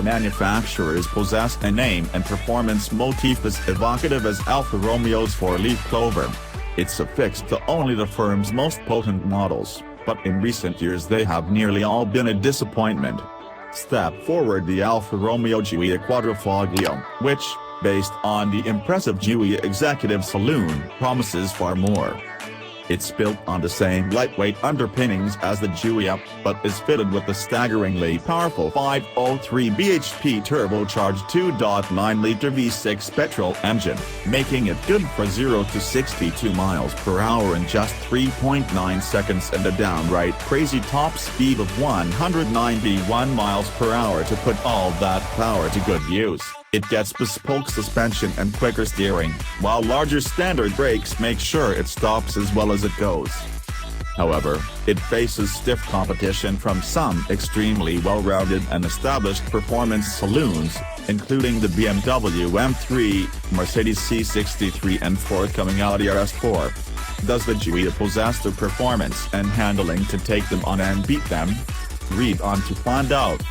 manufacturers possess a name and performance motif as evocative as Alfa Romeo's four-leaf clover. It's affixed to only the firm's most potent models, but in recent years they have nearly all been a disappointment. Step forward the Alfa Romeo Giulia Quadrifoglio, which, based on the impressive Giulia executive saloon, promises far more. It's built on the same lightweight underpinnings as the Giulia, but is fitted with the staggeringly powerful 503 bhp turbocharged 2.9-liter V6 petrol engine, making it good for 0 to 62 miles per hour in just 3.9 seconds and a downright crazy top speed of 191 miles per hour to put all that power to good use. It gets bespoke suspension and quicker steering, while larger standard brakes make sure it stops as well as it goes. However, it faces stiff competition from some extremely well-rounded and established performance saloons, including the BMW M3, Mercedes C63 and forthcoming Audi RS4. Does the Giulia possess the performance and handling to take them on and beat them? Read on to find out.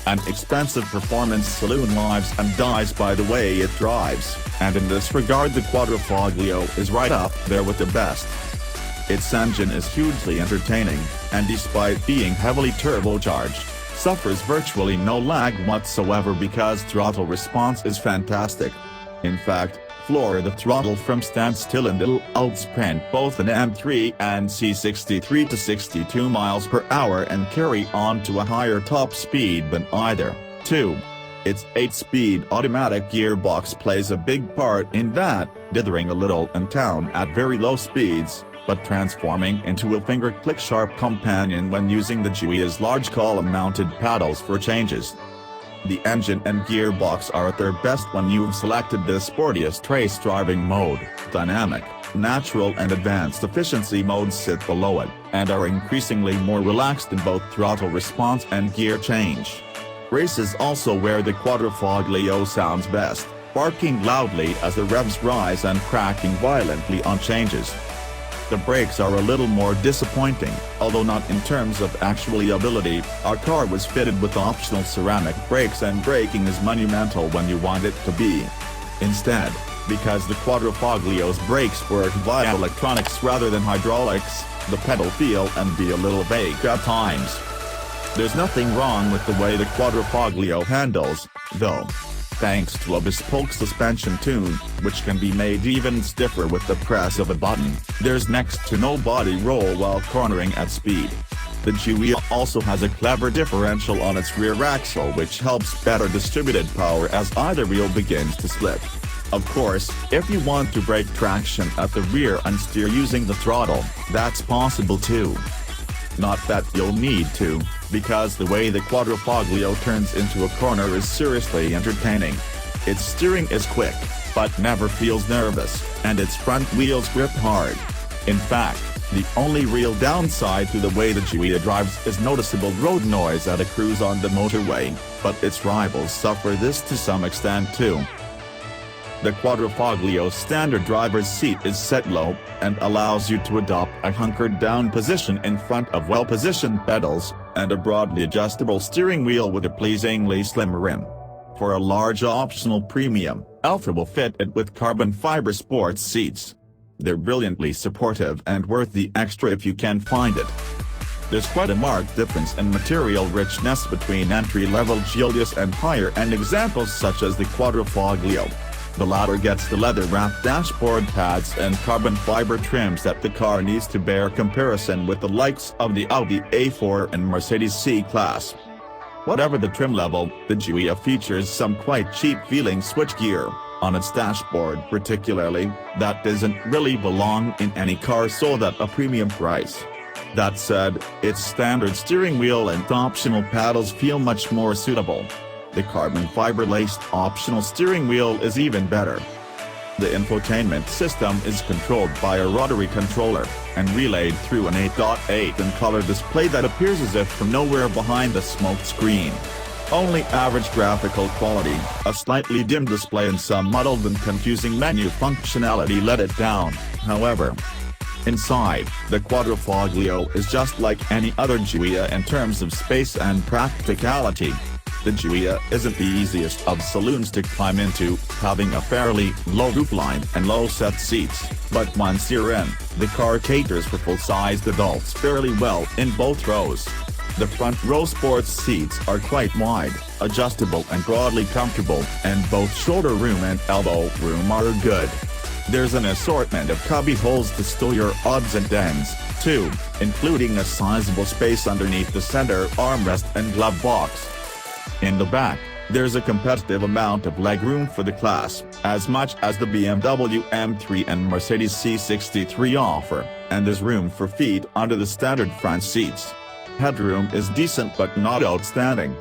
An expensive performance saloon lives and dies by the way it drives, and in this regard the Quadrifoglio is right up there with the best. Its engine is hugely entertaining, and despite being heavily turbocharged, suffers virtually no lag whatsoever because throttle response is fantastic. In fact, floor the throttle from standstill and it'll outsprint both an M3 and C63 to 62 miles per hour and carry on to a higher top speed than either. 2. Its 8-speed automatic gearbox plays a big part in that, dithering a little in town at very low speeds, but transforming into a finger-click-sharp companion when using the Giulia's large column-mounted paddles for changes. The engine and gearbox are at their best when you've selected the sportiest race driving mode. Dynamic, natural and advanced efficiency modes sit below it, and are increasingly more relaxed in both throttle response and gear change. Race is also where the Quadrifoglio sounds best, barking loudly as the revs rise and cracking violently on changes. The brakes are a little more disappointing, although not in terms of actual ability. Our car was fitted with optional ceramic brakes and braking is monumental when you want it to be. Instead, because the Quadrifoglio's brakes work via electronics rather than hydraulics, the pedal feel and be a little vague at times. There's nothing wrong with the way the Quadrifoglio handles, though. Thanks to a bespoke suspension tune, which can be made even stiffer with the press of a button, there's next to no body roll while cornering at speed. The Giulia also has a clever differential on its rear axle which helps better distributed power as either wheel begins to slip. Of course, if you want to break traction at the rear and steer using the throttle, that's possible too. Not that you'll need to, because the way the Quadrifoglio turns into a corner is seriously entertaining. Its steering is quick, but never feels nervous, and its front wheels grip hard. In fact, the only real downside to the way the Giulia drives is noticeable road noise at a cruise on the motorway, but its rivals suffer this to some extent too. The Quadrifoglio's standard driver's seat is set low, and allows you to adopt a hunkered-down position in front of well-positioned pedals, and a broadly adjustable steering wheel with a pleasingly slim rim. For a large optional premium, Alfa will fit it with carbon fiber sports seats. They're brilliantly supportive and worth the extra if you can find it. There's quite a marked difference in material richness between entry-level Giulias and higher-end examples such as the Quadrifoglio. The latter gets the leather-wrapped dashboard pads and carbon fiber trims that the car needs to bear comparison with the likes of the Audi A4 and Mercedes C-Class. Whatever the trim level, the Giulia features some quite cheap-feeling switchgear on its dashboard particularly, that doesn't really belong in any car sold at a premium price. That said, its standard steering wheel and optional paddles feel much more suitable. The carbon fiber-laced optional steering wheel is even better. The infotainment system is controlled by a rotary controller, and relayed through an 8.8-inch color display that appears as if from nowhere behind the smoke screen. Only average graphical quality, a slightly dim display and some muddled and confusing menu functionality let it down, however. Inside, the Quadrifoglio is just like any other Giulia in terms of space and practicality. The Giulia isn't the easiest of saloons to climb into, having a fairly low roofline and low-set seats, but once you're in, the car caters for full-sized adults fairly well in both rows. The front row sports seats are quite wide, adjustable and broadly comfortable, and both shoulder room and elbow room are good. There's an assortment of cubby holes to store your odds and ends, too, including a sizable space underneath the center armrest and glove box. In the back, there's a competitive amount of legroom for the class, as much as the BMW M3 and Mercedes C63 offer, and there's room for feet under the standard front seats. Headroom is decent but not outstanding.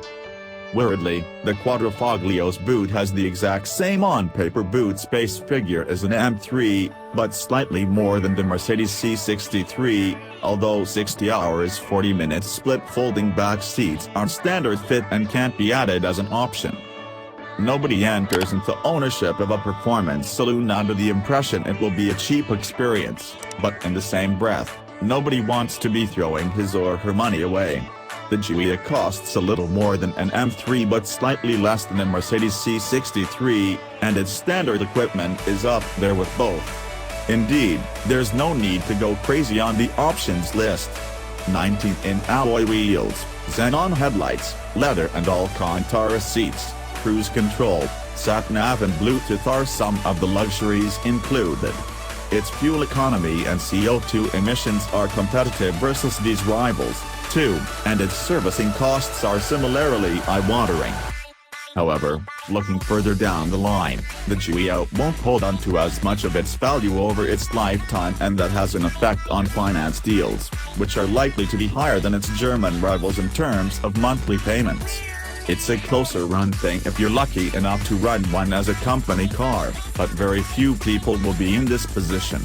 Weirdly, the Quadrifoglio's boot has the exact same on-paper boot space figure as an M3, but slightly more than the Mercedes C63, although 60 hours 40 minutes split folding back seats are standard fit and can't be added as an option. Nobody enters into ownership of a performance saloon under the impression it will be a cheap experience, but in the same breath, nobody wants to be throwing his or her money away. The Giulia costs a little more than an M3 but slightly less than a Mercedes C63, and its standard equipment is up there with both. Indeed, there's no need to go crazy on the options list. 19-inch alloy wheels, xenon headlights, leather and Alcantara seats, cruise control, sat-nav and Bluetooth are some of the luxuries included. Its fuel economy and CO2 emissions are competitive versus these rivals, too, and its servicing costs are similarly eye-watering. However, looking further down the line, the Giulia won't hold on to as much of its value over its lifetime, and that has an effect on finance deals, which are likely to be higher than its German rivals in terms of monthly payments. It's a closer run thing if you're lucky enough to run one as a company car, but very few people will be in this position.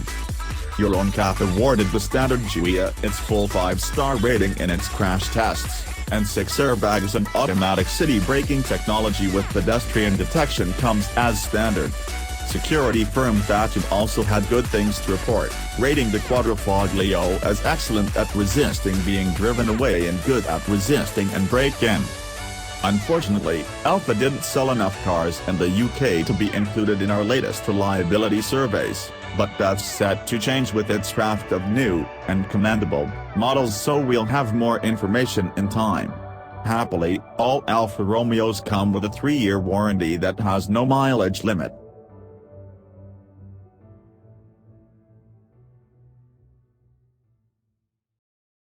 Euroncap awarded the standard Giulia its full 5-star rating in its crash tests, and 6 airbags and automatic city braking technology with pedestrian detection comes as standard. Security firm TWIN also had good things to report, rating the Quadrifoglio as excellent at resisting being driven away and good at resisting and break-in. Unfortunately, Alfa didn't sell enough cars in the UK to be included in our latest reliability surveys, but that's set to change with its raft of new, and commendable, models, so we'll have more information in time. Happily, all Alfa Romeos come with a 3-year warranty that has no mileage limit.